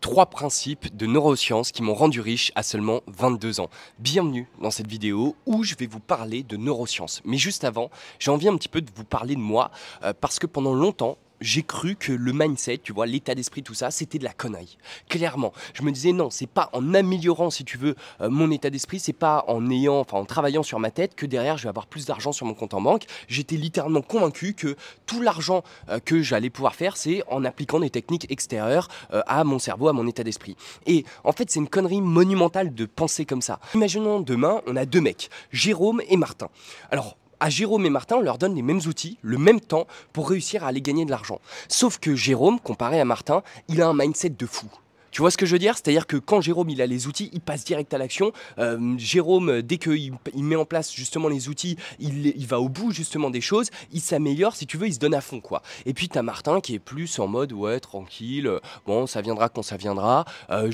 3 principes de neurosciences qui m'ont rendu riche à seulement 22 ans. Bienvenue dans cette vidéo où je vais vous parler de neurosciences. Mais juste avant, j'ai envie un petit peu de vous parler de moi parce que pendant longtemps, j'ai cru que le mindset, tu vois, l'état d'esprit, tout ça, c'était de la connerie. Clairement, je me disais non, c'est pas en améliorant, si tu veux, mon état d'esprit, c'est pas en travaillant sur ma tête que derrière je vais avoir plus d'argent sur mon compte en banque. J'étais littéralement convaincu que tout l'argent que j'allais pouvoir faire, c'est en appliquant des techniques extérieures à mon cerveau, à mon état d'esprit. Et en fait, c'est une connerie monumentale de penser comme ça. Imaginons demain, on a deux mecs, Jérôme et Martin. Alors, à Jérôme et Martin, on leur donne les mêmes outils, le même temps pour réussir à aller gagner de l'argent. Sauf que Jérôme, comparé à Martin, il a un mindset de fou. Tu vois ce que je veux dire? C'est-à-dire que quand Jérôme il a les outils, il passe direct à l'action. Jérôme, dès qu'il met en place justement les outils, il va au bout justement des choses, il s'améliore, si tu veux, il se donne à fond quoi. Et puis tu as Martin qui est plus en mode ouais, tranquille, bon ça viendra quand ça viendra.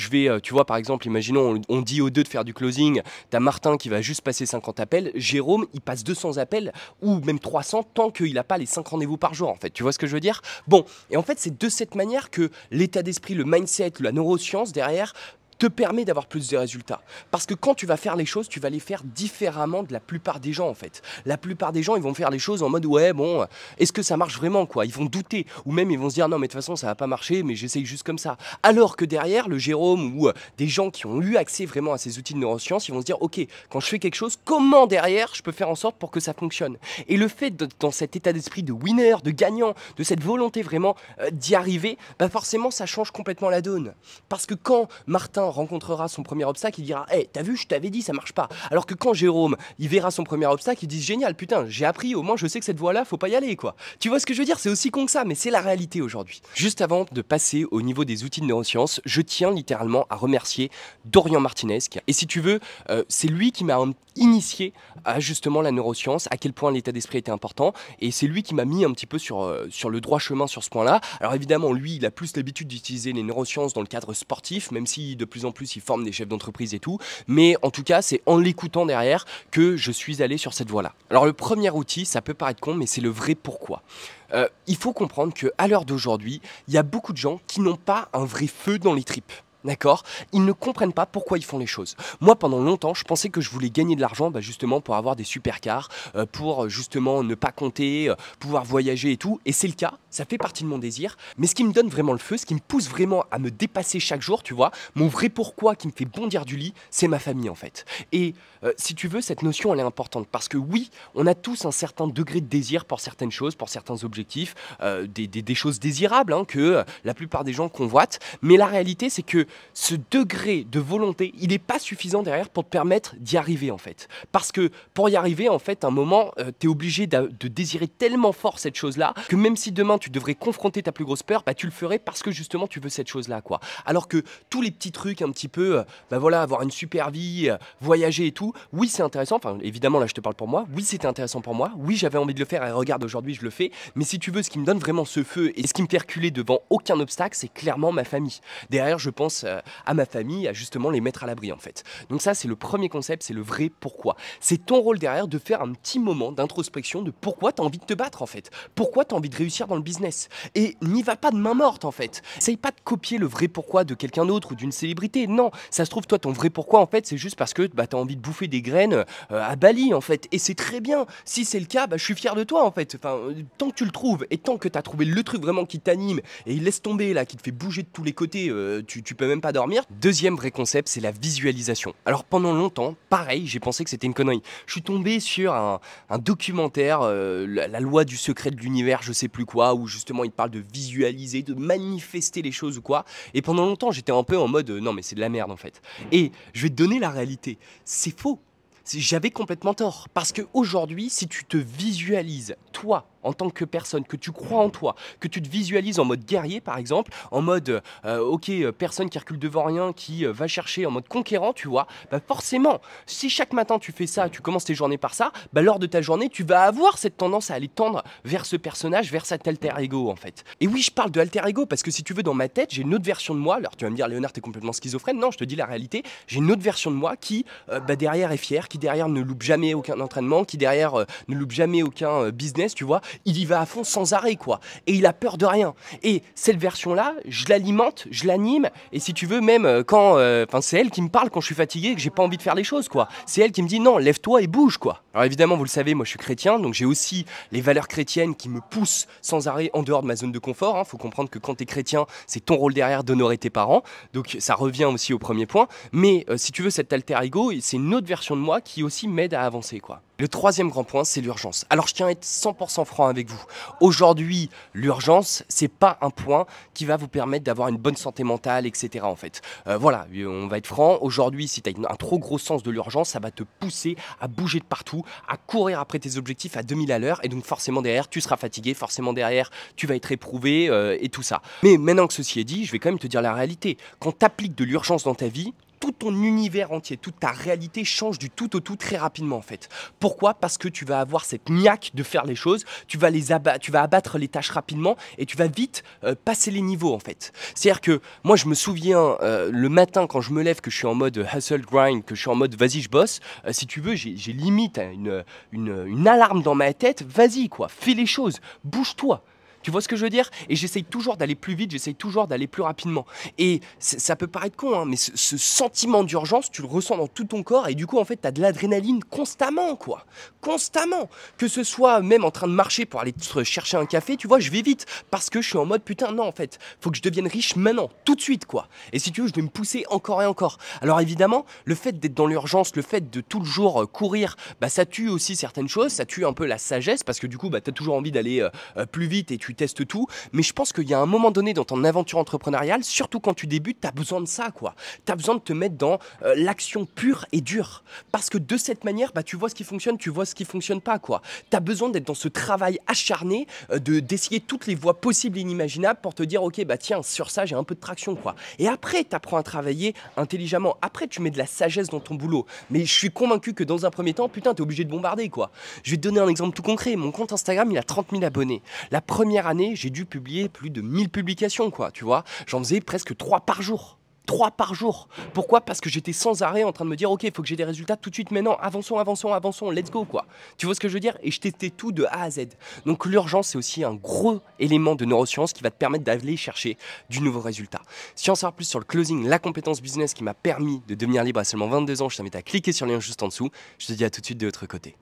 Tu vois par exemple, imaginons on dit aux deux de faire du closing, tu as Martin qui va juste passer 50 appels, Jérôme il passe 200 appels ou même 300 tant qu'il n'a pas les 5 rendez-vous par jour en fait. Tu vois ce que je veux dire? Bon, et en fait c'est de cette manière que l'état d'esprit, le mindset, la neuroscience derrière te permet d'avoir plus de résultats. Parce que quand tu vas faire les choses, tu vas les faire différemment de la plupart des gens en fait. La plupart des gens, ils vont faire les choses en mode ouais bon, est-ce que ça marche vraiment quoi? Ils vont douter ou même ils vont se dire non mais de toute façon ça va pas marcher mais j'essaye juste comme ça. Alors que derrière le Jérôme ou des gens qui ont eu accès vraiment à ces outils de neurosciences, ils vont se dire ok, quand je fais quelque chose, comment derrière je peux faire en sorte pour que ça fonctionne? Et le fait dans cet état d'esprit de winner, de gagnant, de cette volonté vraiment d'y arriver, bah forcément ça change complètement la donne. Parce que quand Martin rencontrera son premier obstacle, il dira hey, t'as vu, je t'avais dit, ça marche pas. Alors que quand Jérôme, il verra son premier obstacle, il dit génial, putain, j'ai appris, au moins je sais que cette voie-là, faut pas y aller, quoi. Tu vois ce que je veux dire? C'est aussi con que ça, mais c'est la réalité aujourd'hui. Juste avant de passer au niveau des outils de neurosciences, je tiens littéralement à remercier Dorian Martinez. Et si tu veux, c'est lui qui m'a initié à justement la neuroscience, à quel point l'état d'esprit était important, et c'est lui qui m'a mis un petit peu sur le droit chemin sur ce point-là. Alors évidemment, lui, il a plus l'habitude d'utiliser les neurosciences dans le cadre sportif, même si de plus en plus il forme des chefs d'entreprise et tout, mais en tout cas c'est en l'écoutant derrière que je suis allé sur cette voie-là. Alors le premier outil, ça peut paraître con, mais c'est le vrai pourquoi. Il faut comprendre qu'à l'heure d'aujourd'hui, il y a beaucoup de gens qui n'ont pas un vrai feu dans les tripes. D'accord? Ils ne comprennent pas pourquoi ils font les choses. Moi, pendant longtemps, je pensais que je voulais gagner de l'argent justement pour avoir des supercars, pour justement ne pas compter, pouvoir voyager et tout. Et c'est le cas, ça fait partie de mon désir. Mais ce qui me donne vraiment le feu, ce qui me pousse vraiment à me dépasser chaque jour, tu vois, mon vrai pourquoi qui me fait bondir du lit, c'est ma famille en fait. Et si tu veux, cette notion, elle est importante parce que oui, on a tous un certain degré de désir pour certaines choses, pour certains objectifs, des choses désirables hein, que la plupart des gens convoitent. Mais la réalité, c'est que ce degré de volonté, il n'est pas suffisant derrière pour te permettre d'y arriver en fait. Parce que pour y arriver, en fait, à un moment, tu es obligé de désirer tellement fort cette chose-là que même si demain tu devrais confronter ta plus grosse peur, tu le ferais parce que justement tu veux cette chose-là, quoi. Alors que tous les petits trucs un petit peu, voilà, avoir une super vie, voyager et tout, oui c'est intéressant, enfin évidemment là je te parle pour moi, oui c'était intéressant pour moi, oui j'avais envie de le faire et regarde aujourd'hui je le fais, mais si tu veux ce qui me donne vraiment ce feu et ce qui me fait reculer devant aucun obstacle, c'est clairement ma famille. Derrière je pense à ma famille, à justement les mettre à l'abri en fait. Donc ça c'est le premier concept, c'est le vrai pourquoi. C'est ton rôle derrière de faire un petit moment d'introspection de pourquoi tu as envie de te battre en fait. Pourquoi tu as envie de réussir dans le business. Et n'y va pas de main morte en fait. Essaye pas de copier le vrai pourquoi de quelqu'un d'autre ou d'une célébrité. Non, ça se trouve toi ton vrai pourquoi en fait c'est juste parce que tu as envie de bouffer des graines à Bali en fait. Et c'est très bien. Si c'est le cas, je suis fier de toi en fait. Enfin, tant que tu le trouves et tant que tu as trouvé le truc vraiment qui t'anime et il laisse tomber là, qui te fait bouger de tous les côtés, tu peux même pas dormir. Deuxième vrai concept, c'est la visualisation. Alors pendant longtemps, pareil, j'ai pensé que c'était une connerie. Je suis tombé sur un documentaire, la loi du secret de l'univers, je sais plus quoi, où justement il parle de visualiser, de manifester les choses ou quoi. Et pendant longtemps, j'étais un peu en mode non mais c'est de la merde en fait. Et je vais te donner la réalité. C'est faux. J'avais complètement tort. Parce qu'aujourd'hui, si tu te visualises, toi, en tant que personne, que tu crois en toi, que tu te visualises en mode guerrier par exemple, en mode personne qui recule devant rien, qui va chercher en mode conquérant, tu vois, forcément, si chaque matin tu fais ça, tu commences tes journées par ça, lors de ta journée, tu vas avoir cette tendance à aller tendre vers ce personnage, vers cet alter ego en fait. Et oui, je parle de alter ego parce que si tu veux, dans ma tête, j'ai une autre version de moi. Alors tu vas me dire, Léonard, t'es complètement schizophrène. Non, je te dis la réalité, j'ai une autre version de moi qui derrière est fière, qui derrière ne loupe jamais aucun entraînement, qui derrière ne loupe jamais aucun business, tu vois, Il y va à fond sans arrêt, quoi. Et il a peur de rien. Et cette version-là, je l'alimente, je l'anime, et si tu veux, même quand... c'est elle qui me parle quand je suis fatigué et que j'ai pas envie de faire les choses, quoi. C'est elle qui me dit non, lève-toi et bouge, quoi. Alors évidemment, vous le savez, moi je suis chrétien, donc j'ai aussi les valeurs chrétiennes qui me poussent sans arrêt en dehors de ma zone de confort. Faut comprendre que quand tu es chrétien, c'est ton rôle derrière d'honorer tes parents. Donc ça revient aussi au premier point. Mais si tu veux, cet alter ego, c'est une autre version de moi qui aussi m'aide à avancer, quoi. Le troisième grand point, c'est l'urgence. Alors je tiens à être 100% franc avec vous. Aujourd'hui, l'urgence, c'est pas un point qui va vous permettre d'avoir une bonne santé mentale, etc. en fait. Voilà, on va être franc. Aujourd'hui, si tu as un trop gros sens de l'urgence, ça va te pousser à bouger de partout, à courir après tes objectifs à 2000 à l'heure. Et donc forcément derrière, tu seras fatigué, forcément derrière, tu vas être éprouvé et tout ça. Mais maintenant que ceci est dit, je vais quand même te dire la réalité. Quand tu appliques de l'urgence dans ta vie, tout ton univers entier, toute ta réalité change du tout au tout très rapidement en fait. Pourquoi? Parce que tu vas avoir cette niaque de faire les choses, tu vas abattre les tâches rapidement et tu vas vite passer les niveaux en fait. C'est-à-dire que moi je me souviens le matin quand je me lève que je suis en mode hustle grind, que je suis en mode vas-y je bosse, si tu veux j'ai limite une alarme dans ma tête, vas-y quoi, fais les choses, bouge-toi. Tu vois ce que je veux dire? Et j'essaye toujours d'aller plus vite, j'essaye toujours d'aller plus rapidement. Et ça peut paraître con, hein, mais ce sentiment d'urgence, tu le ressens dans tout ton corps et du coup, en fait, tu as de l'adrénaline constamment, quoi. Constamment. Que ce soit même en train de marcher pour aller te chercher un café, tu vois, je vais vite parce que je suis en mode putain, non, en fait, faut que je devienne riche maintenant, tout de suite, quoi. Et si tu veux, je vais me pousser encore et encore. Alors évidemment, le fait d'être dans l'urgence, le fait de tout le jour courir, bah ça tue aussi certaines choses, ça tue un peu la sagesse parce que du coup, bah, tu as toujours envie d'aller plus vite et tu testes tout, mais je pense qu'il y a un moment donné dans ton aventure entrepreneuriale, surtout quand tu débutes, tu as besoin de ça, quoi. Tu as besoin de te mettre dans l'action pure et dure, parce que de cette manière, bah, tu vois ce qui fonctionne, tu vois ce qui fonctionne pas, quoi. Tu as besoin d'être dans ce travail acharné, d'essayer toutes les voies possibles et inimaginables pour te dire, ok, bah tiens, sur ça, j'ai un peu de traction, quoi. Et après, tu apprends à travailler intelligemment. Après, tu mets de la sagesse dans ton boulot. Mais je suis convaincu que dans un premier temps, putain, tu es obligé de bombarder, quoi. Je vais te donner un exemple tout concret. Mon compte Instagram, il a 30 000 abonnés. La première année, j'ai dû publier plus de 1000 publications, quoi, tu vois. J'en faisais presque 3 par jour. 3 par jour. Pourquoi? Parce que j'étais sans arrêt en train de me dire, ok, il faut que j'ai des résultats tout de suite maintenant, avançons, avançons, avançons, let's go, quoi. Tu vois ce que je veux dire? Et je testais tout de A à Z. Donc l'urgence, c'est aussi un gros élément de neurosciences qui va te permettre d'aller chercher du nouveau résultat. Si tu en savoir plus sur le closing, la compétence business qui m'a permis de devenir libre à seulement 22 ans, je t'invite à cliquer sur le lien juste en dessous. Je te dis à tout de suite de l'autre côté.